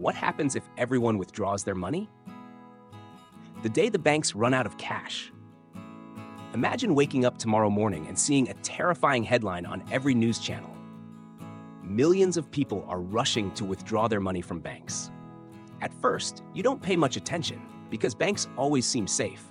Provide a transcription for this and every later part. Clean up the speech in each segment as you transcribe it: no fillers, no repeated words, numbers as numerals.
What happens if everyone withdraws their money? The day the banks run out of cash. Imagine waking up tomorrow morning and seeing a terrifying headline on every news channel. Millions of people are rushing to withdraw their money from banks. At first, you don't pay much attention because banks always seem safe.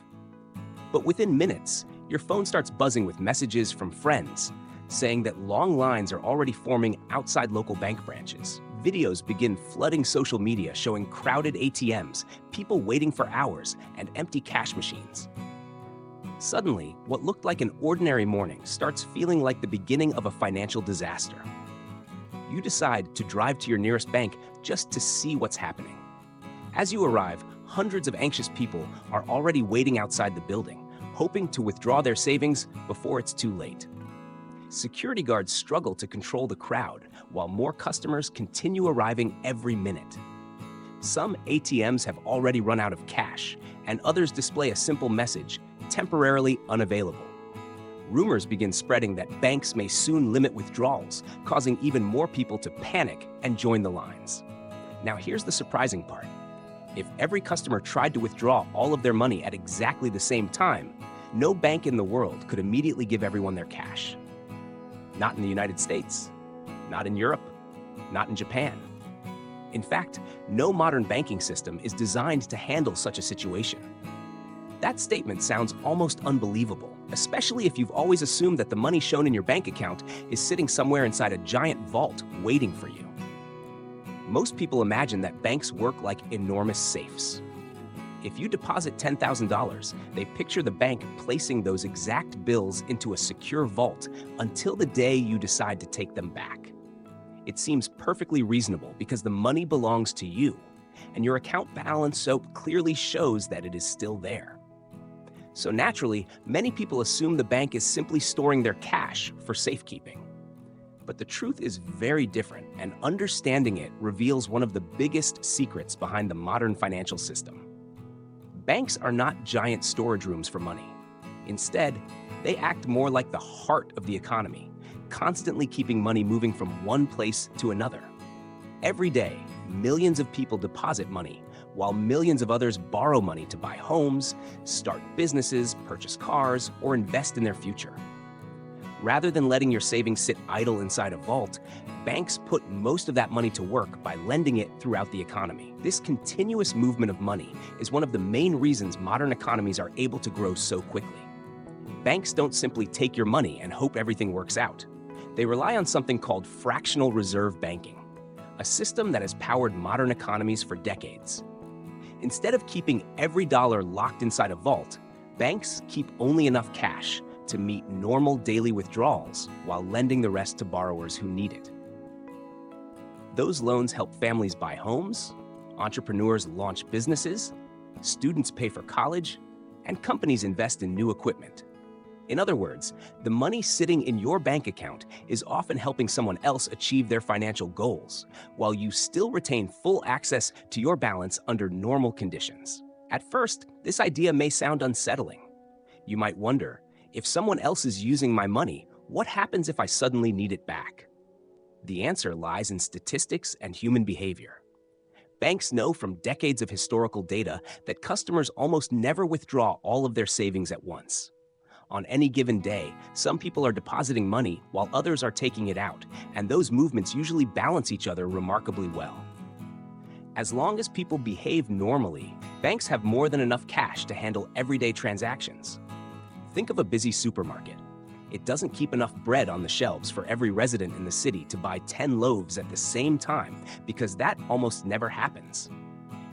But within minutes, your phone starts buzzing with messages from friends saying that long lines are already forming outside local bank branches. Videos begin flooding social media showing crowded ATMs, people waiting for hours, and empty cash machines. Suddenly, what looked like an ordinary morning starts feeling like the beginning of a financial disaster. You decide to drive to your nearest bank just to see what's happening. As you arrive, hundreds of anxious people are already waiting outside the building, hoping to withdraw their savings before it's too late. Security guards struggle to control the crowd, while more customers continue arriving every minute. Some ATMs have already run out of cash, and others display a simple message, temporarily unavailable. Rumors begin spreading that banks may soon limit withdrawals, causing even more people to panic and join the lines. Now here's the surprising part. If every customer tried to withdraw all of their money at exactly the same time, no bank in the world could immediately give everyone their cash. Not in the United States, not in Europe, not in Japan. In fact, no modern banking system is designed to handle such a situation. That statement sounds almost unbelievable, especially if you've always assumed that the money shown in your bank account is sitting somewhere inside a giant vault waiting for you. Most people imagine that banks work like enormous safes. If you deposit $10,000, they picture the bank placing those exact bills into a secure vault until the day you decide to take them back. It seems perfectly reasonable because the money belongs to you, and your account balance so clearly shows that it is still there. So naturally, many people assume the bank is simply storing their cash for safekeeping. But the truth is very different, and understanding it reveals one of the biggest secrets behind the modern financial system. Banks are not giant storage rooms for money. Instead, they act more like the heart of the economy, constantly keeping money moving from one place to another. Every day, millions of people deposit money, while millions of others borrow money to buy homes, start businesses, purchase cars, or invest in their future. Rather than letting your savings sit idle inside a vault, banks put most of that money to work by lending it throughout the economy. This continuous movement of money is one of the main reasons modern economies are able to grow so quickly. Banks don't simply take your money and hope everything works out. They rely on something called fractional reserve banking, a system that has powered modern economies for decades. Instead of keeping every dollar locked inside a vault, banks keep only enough cash to meet normal daily withdrawals while lending the rest to borrowers who need it. Those loans help families buy homes, entrepreneurs launch businesses, students pay for college, and companies invest in new equipment. In other words, the money sitting in your bank account is often helping someone else achieve their financial goals, while you still retain full access to your balance under normal conditions. At first, this idea may sound unsettling. You might wonder, if someone else is using my money, what happens if I suddenly need it back? The answer lies in statistics and human behavior. Banks know from decades of historical data that customers almost never withdraw all of their savings at once. On any given day, some people are depositing money while others are taking it out, and those movements usually balance each other remarkably well. As long as people behave normally, banks have more than enough cash to handle everyday transactions. Think of a busy supermarket. It doesn't keep enough bread on the shelves for every resident in the city to buy 10 loaves at the same time because that almost never happens.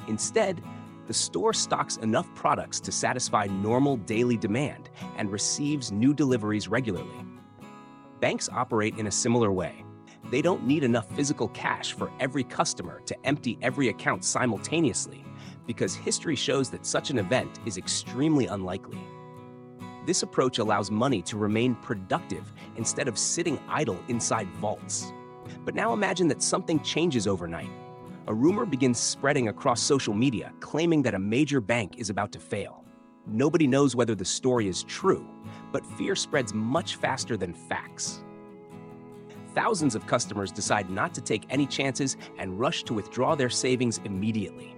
Instead, the store stocks enough products to satisfy normal daily demand and receives new deliveries regularly. Banks operate in a similar way. They don't need enough physical cash for every customer to empty every account simultaneously because history shows that such an event is extremely unlikely. This approach allows money to remain productive instead of sitting idle inside vaults. But now imagine that something changes overnight. A rumor begins spreading across social media claiming that a major bank is about to fail. Nobody knows whether the story is true, but fear spreads much faster than facts. thousands of customers decide not to take any chances and rush to withdraw their savings immediately.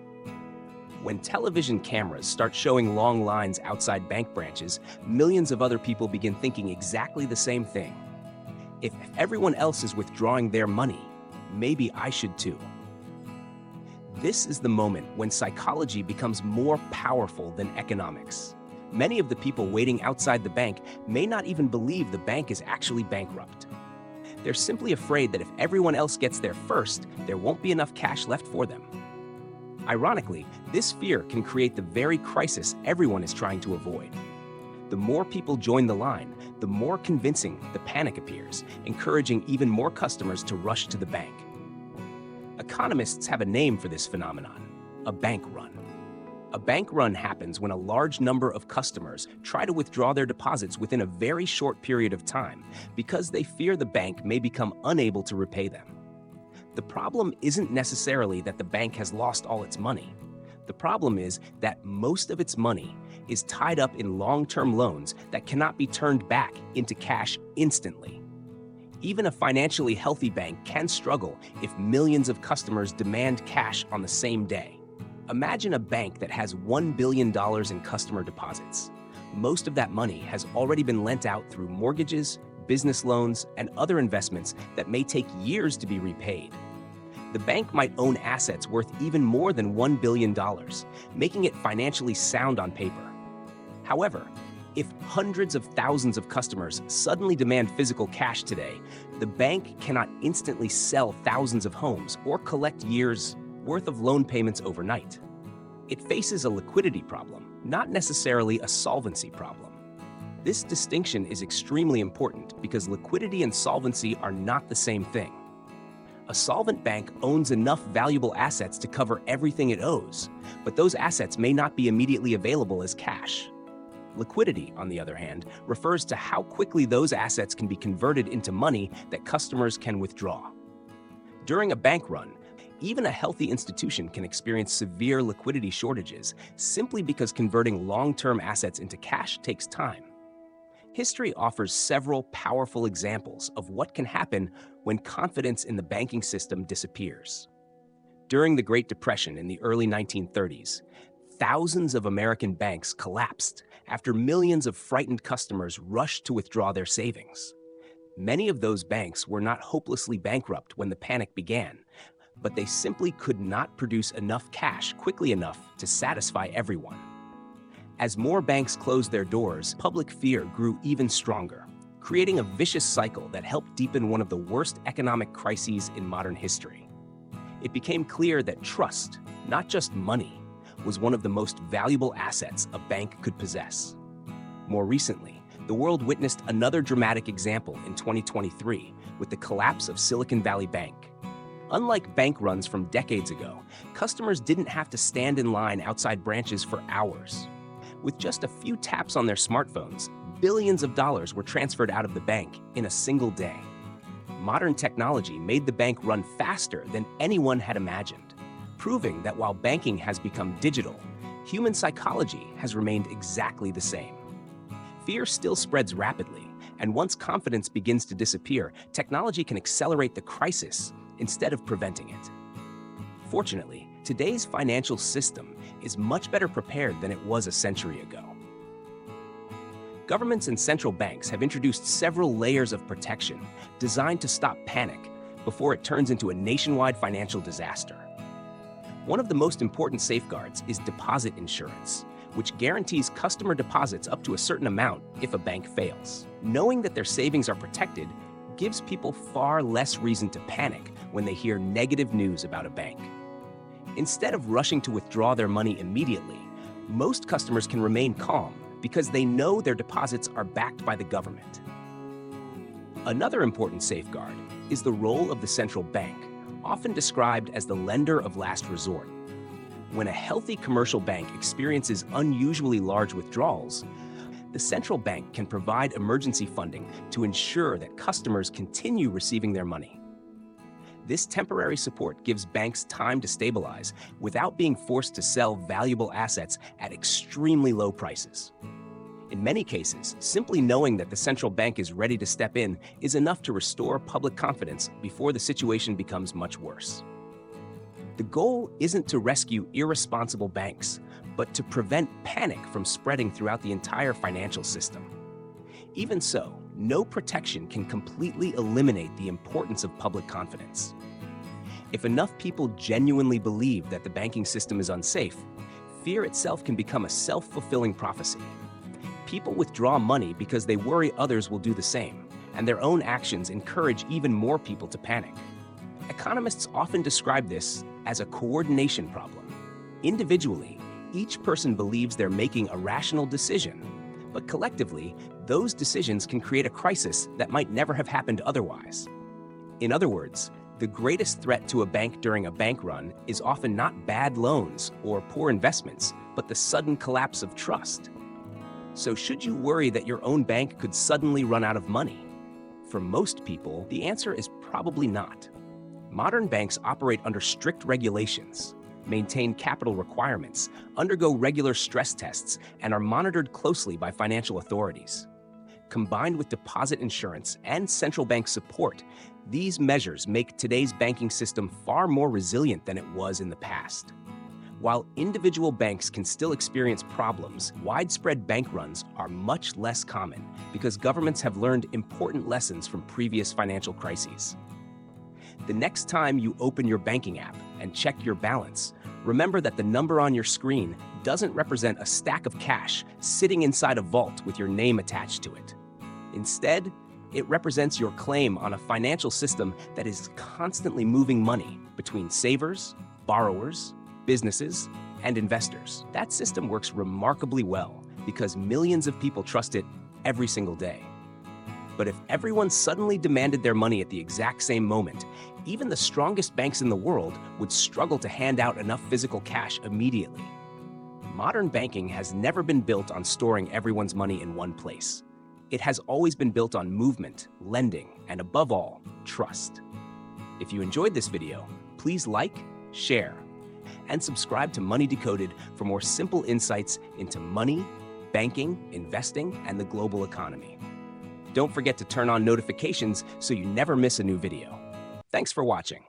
When television cameras start showing long lines outside bank branches, millions of other people begin thinking exactly the same thing. If everyone else is withdrawing their money, maybe I should too. This is the moment when psychology becomes more powerful than economics. Many of the people waiting outside the bank may not even believe the bank is actually bankrupt. They're simply afraid that if everyone else gets there first, there won't be enough cash left for them. Ironically, this fear can create the very crisis everyone is trying to avoid. The more people join the line, the more convincing the panic appears, encouraging even more customers to rush to the bank. Economists have a name for this phenomenon: a bank run. A bank run happens when a large number of customers try to withdraw their deposits within a very short period of time because they fear the bank may become unable to repay them. The problem isn't necessarily that the bank has lost all its money. The problem is that most of its money is tied up in long-term loans that cannot be turned back into cash instantly. Even a financially healthy bank can struggle if millions of customers demand cash on the same day. Imagine a bank that has $1 billion in customer deposits. Most of that money has already been lent out through mortgages, business loans, and other investments that may take years to be repaid. The bank might own assets worth even more than $1 billion, making it financially sound on paper. However, if hundreds of thousands of customers suddenly demand physical cash today, the bank cannot instantly sell thousands of homes or collect years' worth of loan payments overnight. It faces a liquidity problem, not necessarily a solvency problem. This distinction is extremely important because liquidity and solvency are not the same thing. A solvent bank owns enough valuable assets to cover everything it owes, but those assets may not be immediately available as cash. Liquidity, on the other hand, refers to how quickly those assets can be converted into money that customers can withdraw. During a bank run, even a healthy institution can experience severe liquidity shortages simply because converting long-term assets into cash takes time. History offers several powerful examples of what can happen when confidence in the banking system disappears. During the Great Depression in the early 1930s, thousands of American banks collapsed after millions of frightened customers rushed to withdraw their savings. Many of those banks were not hopelessly bankrupt when the panic began, but they simply could not produce enough cash quickly enough to satisfy everyone. As more banks closed their doors, public fear grew even stronger, creating a vicious cycle that helped deepen one of the worst economic crises in modern history. It became clear that trust, not just money, was one of the most valuable assets a bank could possess. More recently, the world witnessed another dramatic example in 2023 with the collapse of Silicon Valley Bank. Unlike bank runs from decades ago, customers didn't have to stand in line outside branches for hours. With just a few taps on their smartphones, billions of dollars were transferred out of the bank in a single day. Modern technology made the bank run faster than anyone had imagined, proving that while banking has become digital, human psychology has remained exactly the same. Fear still spreads rapidly, and once confidence begins to disappear, technology can accelerate the crisis instead of preventing it. Fortunately, today's financial system is much better prepared than it was a century ago. Governments and central banks have introduced several layers of protection designed to stop panic before it turns into a nationwide financial disaster. One of the most important safeguards is deposit insurance, which guarantees customer deposits up to a certain amount if a bank fails. Knowing that their savings are protected gives people far less reason to panic when they hear negative news about a bank. Instead of rushing to withdraw their money immediately, most customers can remain calm because they know their deposits are backed by the government. Another important safeguard is the role of the central bank, often described as the lender of last resort. When a healthy commercial bank experiences unusually large withdrawals, the central bank can provide emergency funding to ensure that customers continue receiving their money. This temporary support gives banks time to stabilize without being forced to sell valuable assets at extremely low prices. In many cases, simply knowing that the central bank is ready to step in is enough to restore public confidence before the situation becomes much worse. The goal isn't to rescue irresponsible banks, but to prevent panic from spreading throughout the entire financial system. Even so, no protection can completely eliminate the importance of public confidence. If enough people genuinely believe that the banking system is unsafe, fear itself can become a self-fulfilling prophecy. People withdraw money because they worry others will do the same, and their own actions encourage even more people to panic. Economists often describe this as a coordination problem. Individually, each person believes they're making a rational decision, but collectively, those decisions can create a crisis that might never have happened otherwise. In other words, the greatest threat to a bank during a bank run is often not bad loans or poor investments, but the sudden collapse of trust. So should you worry that your own bank could suddenly run out of money? For most people, the answer is probably not. Modern banks operate under strict regulations, maintain capital requirements, undergo regular stress tests, and are monitored closely by financial authorities. Combined with deposit insurance and central bank support, these measures make today's banking system far more resilient than it was in the past. While individual banks can still experience problems, widespread bank runs are much less common because governments have learned important lessons from previous financial crises. The next time you open your banking app and check your balance, remember that the number on your screen doesn't represent a stack of cash sitting inside a vault with your name attached to it. Instead, it represents your claim on a financial system that is constantly moving money between savers, borrowers, businesses, and investors. That system works remarkably well because millions of people trust it every single day. But if everyone suddenly demanded their money at the exact same moment, even the strongest banks in the world would struggle to hand out enough physical cash immediately. Modern banking has never been built on storing everyone's money in one place. It has always been built on movement, lending, and above all, trust. If you enjoyed this video, please like, share, and subscribe to Money Decoded for more simple insights into money, banking, investing, and the global economy. Don't forget to turn on notifications so you never miss a new video. Thanks for watching.